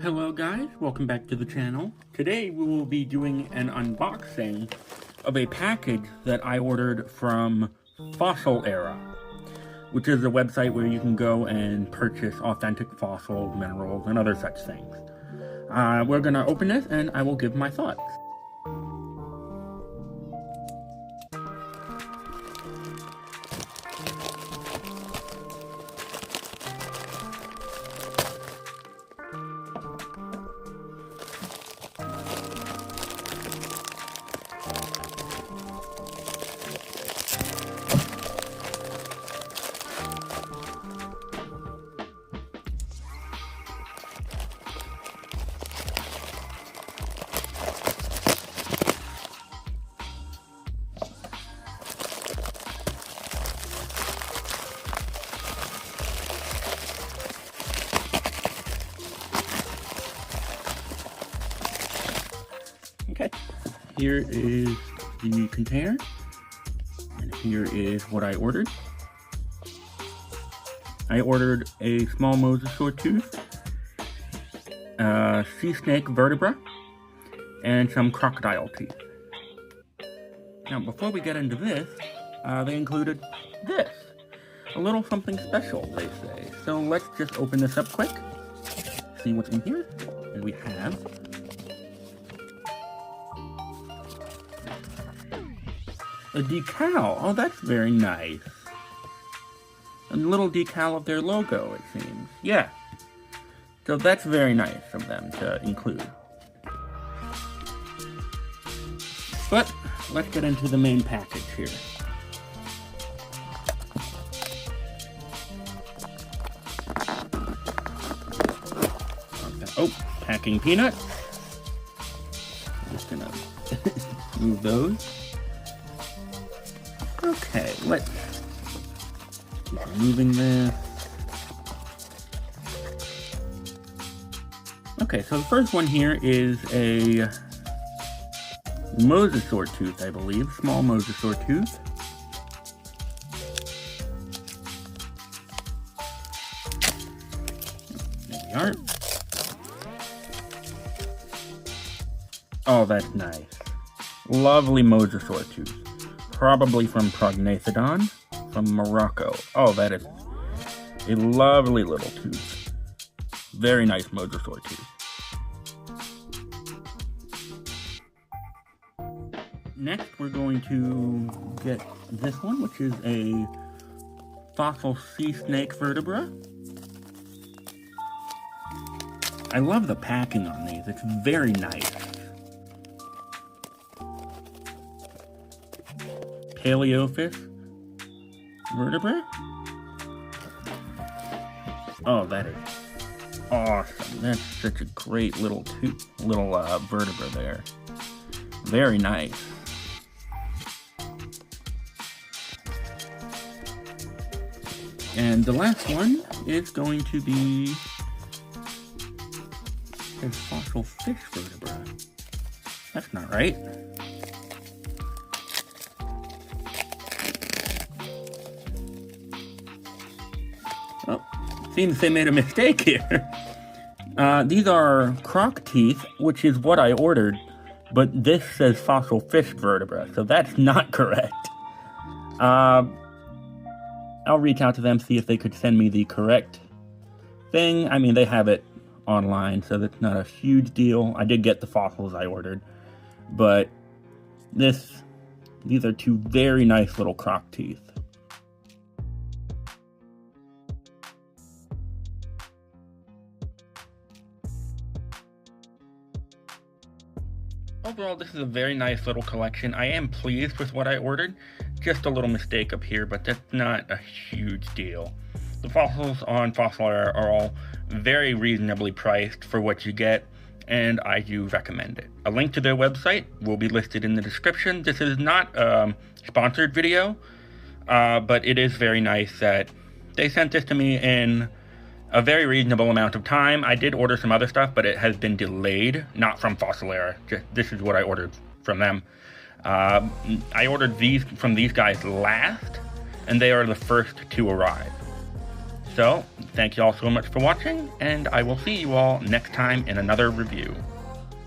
Hello guys, welcome back to the channel. Today we will be doing an unboxing of a package that I ordered from FossilEra, which is a website where you can go and purchase authentic fossils, minerals, and other such things. We're gonna open this and I will give my thoughts. Okay, here is the container, and here is what I ordered. I ordered a small mosasaur tooth, sea snake vertebra, and some crocodile teeth. Now, before we get into this, they included this. A little something special, they say. So let's just open this up quick, see what's in here. And we have a decal. Oh, that's very nice. A little decal of their logo, it seems. Yeah. So that's very nice of them to include. But let's get into the main package here. Oh, packing peanuts. I'm just gonna move those. Okay, let's keep removing this. Okay, so the first one here is a mosasaur tooth, I believe. Small mosasaur tooth. There we are. Oh, that's nice. Lovely mosasaur tooth. Probably from Prognathodon, from Morocco. Oh, that is a lovely little tooth. Very nice mosasaur tooth. Next, we're going to get this one, which is a fossil sea snake vertebra. I love the packing on these. It's very nice. Paleofish vertebra. Oh, that is awesome. That's such a great little vertebra there. Very nice. And the last one is going to be a fossil fish vertebra. That's not right. Oh, seems they made a mistake here. These are croc teeth, which is what I ordered, but this says fossil fish vertebra, so that's not correct. I'll reach out to them, see if they could send me the correct thing. I mean, they have it online, so that's not a huge deal. I did get the fossils I ordered, but these are two very nice little croc teeth. Overall, this is a very nice little collection. I am pleased with what I ordered. Just a little mistake up here, but that's not a huge deal. The fossils on FossilEra are all very reasonably priced for what you get, and I do recommend it. A link to their website will be listed in the description. This is not a sponsored video, but it is very nice that they sent this to me in a very reasonable amount of time. I did order some other stuff, but it has been delayed, not from FossilEra. This is what I ordered from them. I ordered these from these guys last, and they are the first to arrive. So, thank you all so much for watching, and I will see you all next time in another review.